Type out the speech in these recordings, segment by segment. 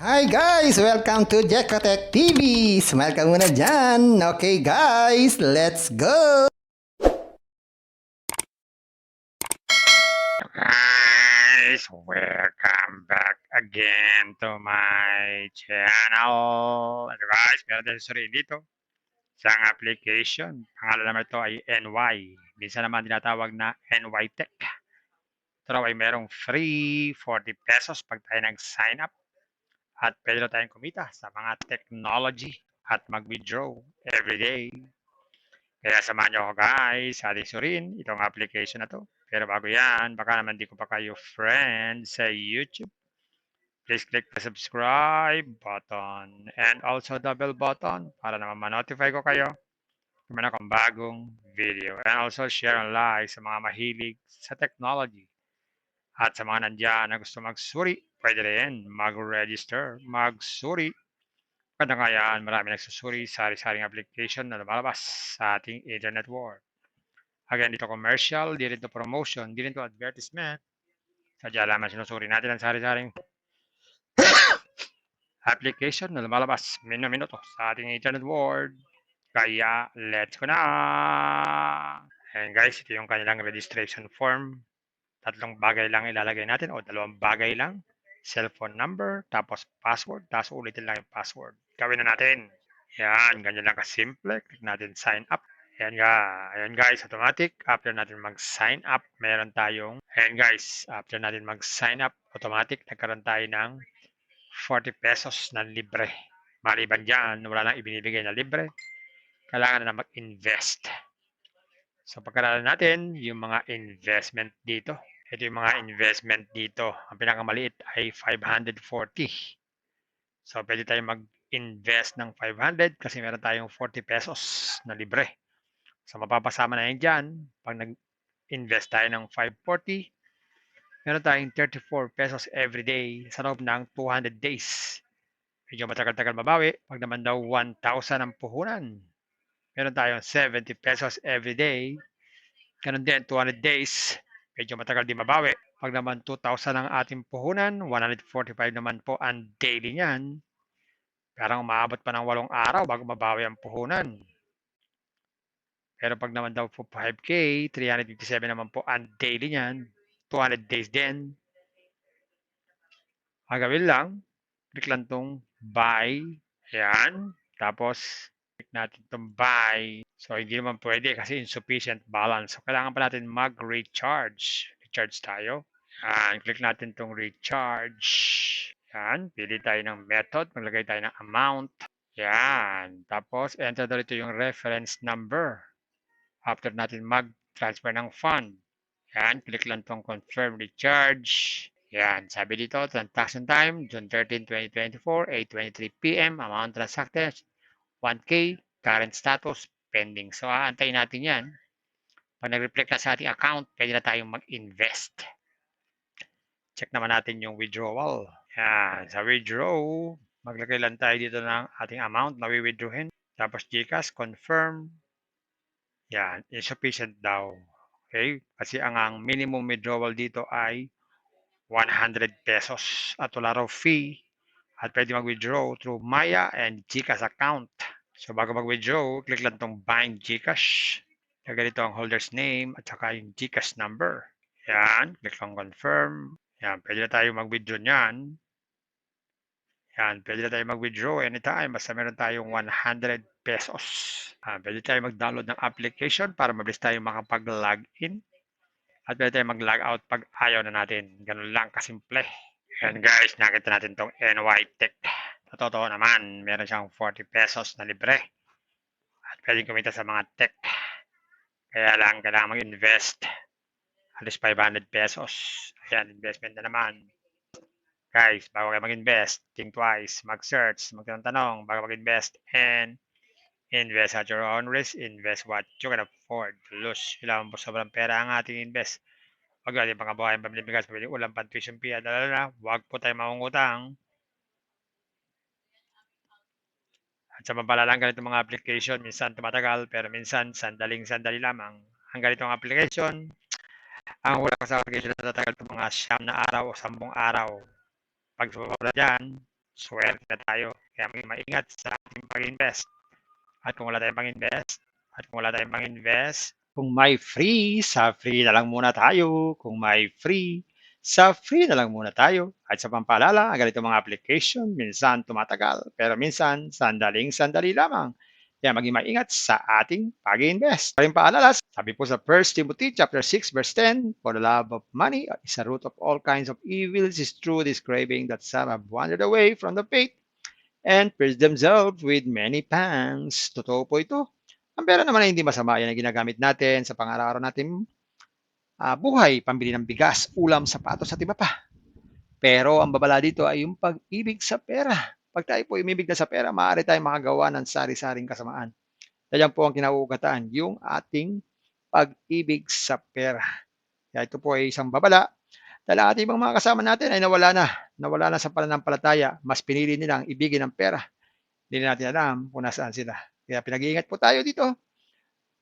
Hi guys! Welcome to Jekotech TV! Smile ka muna dyan! Okay guys, let's go! Guys, welcome back again to my channel. And guys, meron tayo sarili dito. Isang application. Pangalan naman ito ay NY. Minsan naman tinatawag na NY Tech. Ito raw ay merong free 40 pesos pag tayo nag-sign up. At pwede na tayong kumita sa mga technology at mag-withdraw everyday. Kaya samahan niyo ako guys sa ating surin itong application na to. Pero bago yan, baka naman di ko pa kayo friend sa YouTube. Please click the subscribe button and also the bell button para naman ma-notify ko kayo kung meron akong bagong video. And also share and like sa mga mahilig sa technology. At sa mga nandiyan na gusto magsuri, pwede rin mag-register, magsuri. Kada nga yan, marami nagsusuri sa sari-saring application na lumalabas sa ating internet world. Again, dito commercial, di rin to promotion, di rin to advertisement. Sadya lamang sinusuri natin ang sari-saring application na lumalabas minuto sa ating internet world. Kaya, let's go na! And guys, ito yung kanilang registration form. 3 bagay lang ilalagay natin o 2 bagay lang. Cellphone number, tapos password, tapos ulitin lang yung password. Gawin na natin. Yan, ganyan lang kasimple. Click natin sign up. Ayan guys, automatic. After natin mag-sign up, meron tayong, ayan guys, after natin mag-sign up, automatic, nagkaroon tayo ng 40 pesos na libre. Maliban dyan, wala nang ibinibigay na libre. Kailangan na mag-invest. So pagkaralan natin, yung mga investment dito. Ito yung mga investment dito. Ang pinakamaliit ay 540. So pwede tayong mag-invest ng 500 kasi meron tayong 40 pesos na libre. So mapapasama na yan dyan. Pag nag-invest tayo ng 540, meron tayong 34 pesos every day sa loob ng 200 days. Medyo matagal-tagal mabawi. Pag naman daw 1,000 ang puhunan, meron tayong 70 pesos every day. Ganun din, 200 days. Medyo matagal din mabawi. Pag naman 2,000 ang ating puhunan, 145 naman po ang daily niyan. Parang umaabot pa ng 8 araw bago mabawi ang puhunan. Pero pag naman daw po 5K, 357 naman po ang daily niyan. 200 days din. Ang gawin lang, click lang tong buy. Ayan. Tapos, click natin tong buy. So, hindi naman pwede kasi insufficient balance. So, kailangan pa natin mag-recharge. Recharge tayo. Yan. Click natin tong recharge. Yan. Pili tayo ng method. Maglagay tayo ng amount. Yan. Tapos, enter dito yung reference number. After natin mag-transfer ng fund. Yan. Click lang tong confirm recharge. Yan. Sabi dito, transaction time, June 13, 2024, 8:23 p.m. Amount transacted, 1K. Current status, pending. So, aantayin natin yan. Pag nag-reflect na sa ating account, pwede na tayong mag-invest. Check naman natin yung withdrawal. Yan. Sa withdraw, maglagay lang tayo dito ng ating amount na withdrawin. Tapos GCash, confirm. Yan. Insufficient daw. Okay? Kasi ang minimum withdrawal dito ay 100 pesos. At wala raw fee. At pwede mag-withdraw through Maya and GCash account. So bago mag-withdraw, click lang tong Bind GCash. Ganito ang holder's name at saka yung GCash number. Yan, click lang confirm. Yan, pwede na tayo mag-withdraw niyan. Yan, pwede na tayo mag-withdraw anytime basta meron tayong 100 pesos. Pwede tayo mag-download ng application para mabilis tayo makapag-login. At pwede tayo mag-log out pag ayaw na natin. Ganun lang kasimple. Yan guys, nakita natin tong NY Tech. Totoo naman, meron siyang 40 pesos na libre. At pwedeng kumita sa mga tech. Kaya lang, kailangan mag-invest. At least 500 pesos. Ayan, investment na naman. Guys, bago kayo mag-invest, think twice, mag-search, magtanong bago mag-invest, and invest at your own risk. Invest what you can afford to lose. Kailangan po sobrang pera ang ating invest. Huwag natin pangabuhayan, pamilya bigas, pamilya ulam, pan-tuition fee, at na, huwag po tayo mangungutang. At sa mapalalang ganitong mga application, minsan tumatagal, pero minsan sandaling-sandali lamang. Ang ganitong application, ang hula ko sa application na tatagal ito mga 9 na araw o 10 araw. Pag sumubok na dyan, swerte na tayo. Kaya maging maingat sa ating pag-invest. At kung wala tayong pang-invest, kung may free, sa free na lang muna tayo. Kung may free, sa free na lang muna tayo. At sa pampaalala, ang ganito mga application, minsan tumatagal, pero minsan sandaling-sandali lamang. Kaya maging maingat sa ating pag-invest. Paring paalala, sabi po sa 1 Timothy chapter 6 verse 10, for the love of money is a root of all kinds of evils, is true this craving that some have wandered away from the faith and pierced themselves with many pangs. Totoo po ito. Ang pera naman ay hindi masama. Yan ang ginagamit natin sa pang-araw-araw natin buhay, pambili ng bigas, ulam, sapatos at iba pa. Pero ang babala dito ay yung pag-ibig sa pera. Pag tayo po umibig na sa pera, maaari tayong makagawa ng sari-saring kasamaan. Yan po ang kinauugataan, yung ating pag-ibig sa pera. Kaya ito po ay isang babala dahil ang ating ibang mga kasama natin ay nawala na sa pananampalataya. Mas pinili nilang ibigin ang pera. Hindi na natin alam kung nasaan sila. Kaya pinag-iingat po tayo dito.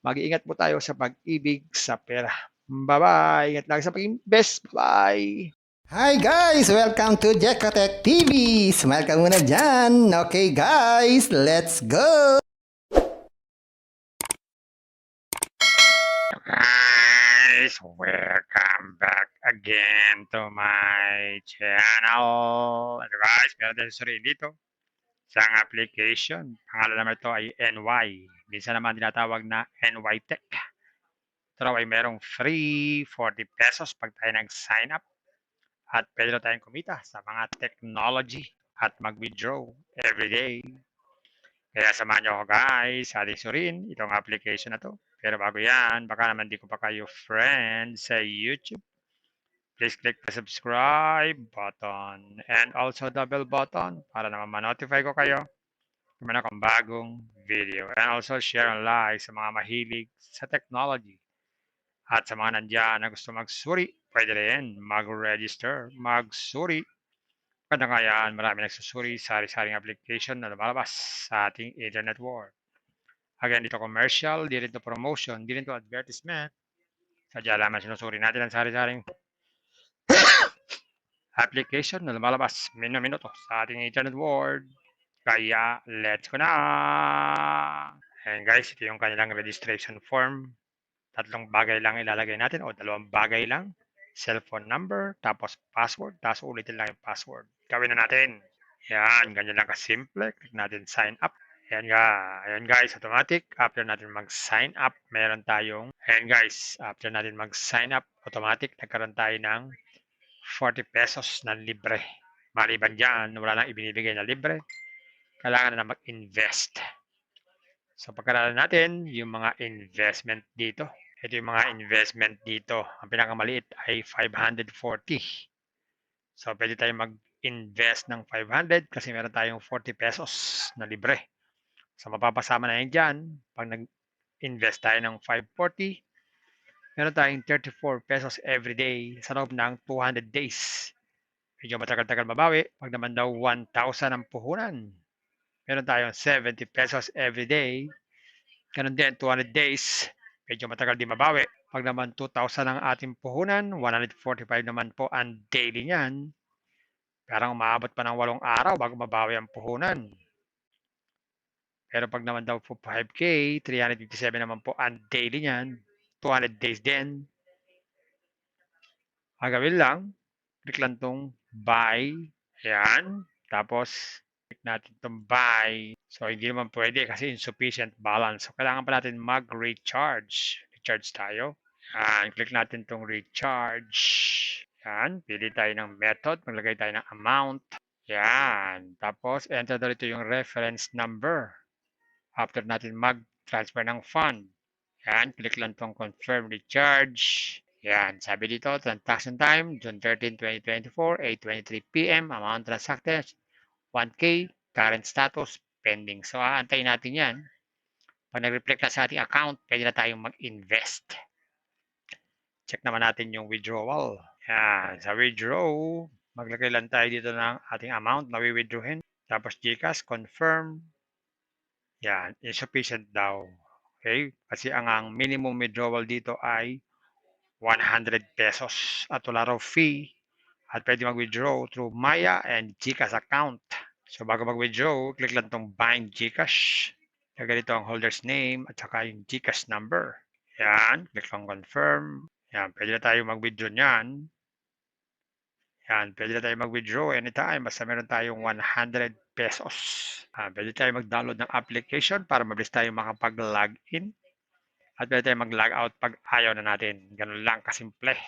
Mag-iingat po tayo sa pag-ibig sa pera. Bye-bye. Ingat lagi sa pag-invest. Bye. Hi guys! Welcome to Jekotech TV! Smile ka muna dyan! Okay guys, let's go! Guys, welcome back again to my channel. Ano guys, meron tayo sorry dito. Isang application. Pangalan naman ito ay NY. Minsan naman tinatawag na NY Tech. Ito raw ay merong free 40 pesos pag tayo nag-sign up. At pwede na tayong kumita sa mga technology at mag-withdraw every day. Kaya samahan nyo ako guys sa ating surin itong application na to. Pero bago yan, baka naman di ko pa kayo friend sa YouTube. Please click the subscribe button and also the bell button para naman ma-notify ko kayo kung meron akong bagong video. And also share and like sa mga mahilig sa technology. At sa mga nandyan na gusto magsuri, pwede rin mag-register, magsuri. Kadang marami nagsusuri sa sari-saring application na lumalabas sa ating internet world. Again, dito commercial, di rin to promotion, di rin to advertisement. Sadya lamang sinusuri natin ang sari-saring application na lumalabas minuto sa ating internet world. Kaya, let's go na! And guys, ito yung kanilang registration form. 3 bagay lang ilalagay natin o 2 bagay lang. Cellphone number, tapos password, tapos ulitin lang yung password. Gawin na natin. Yan, ganyan lang kasimple. Click natin sign up. Ayan guys, automatic. After natin mag-sign up, meron tayong, ayan guys, after natin mag-sign up, automatic, nagkaroon tayo ng 40 pesos na libre. Maliban dyan, wala nang ibinibigay na libre. Kailangan na mag-invest. So pagkaralan natin yung mga investment dito. Ito yung mga investment dito. Ang pinakamaliit ay 540. So pwede tayong mag-invest ng 500 kasi meron tayong 40 pesos na libre. So mapapasama na yan dyan. Pag nag-invest tayo ng 540, meron tayong 34 pesos every day sa loob ng 200 days. Medyo matagal-tagal mabawi. Pag naman daw 1,000 ang puhunan, meron tayong 70 pesos every day. Ganun din, 200 days. Medyo matagal din mabawi. Pag naman 2,000 ang ating puhunan, 145 naman po ang daily niyan. Parang umaabot pa ng 8 araw bago mabawi ang puhunan. Pero pag naman daw po 5K, 357 naman po ang daily niyan. 200 days din. Ang gawin lang, click lang tong buy. Ayan. Tapos, click natin tong buy. So, hindi naman pwede kasi insufficient balance. So, kailangan pa natin mag-recharge. Recharge tayo. Yan. Click natin tong recharge. Yan. Pili tayo ng method. Maglagay tayo ng amount. Yan. Tapos, enter na rito yung reference number. After natin mag-transfer ng fund. Yan. Click lang tong confirm recharge. Yan. Sabi dito, transaction time, June 13, 2024, 8:23 p.m. Amount transacted, 1K. Current status, pending. So, aantayin natin yan. Pag nag-reflect na sa ating account, pwede na tayong mag-invest. Check naman natin yung withdrawal. Yan. Sa withdraw, maglagay lang tayo dito ng ating amount na withdrawin. Tapos GCash, confirm. Yan. Insufficient daw. Okay? Kasi ang minimum withdrawal dito ay 100 pesos at wala raw fee at pwede mag-withdraw through Maya and GCash account. So bago mag-withdraw, click lang tong Bind GCash. Ganito ang holder's name at saka yung GCash number. Yan, click lang confirm. Yan, pwede na tayo mag-withdraw niyan. Yan, pwede na tayo mag-withdraw anytime basta meron tayong 100 pesos. Pwede tayo mag-download ng application para mabilis tayo makapag-login. At pwede tayo mag-log out pag ayaw na natin. Ganun lang kasimple.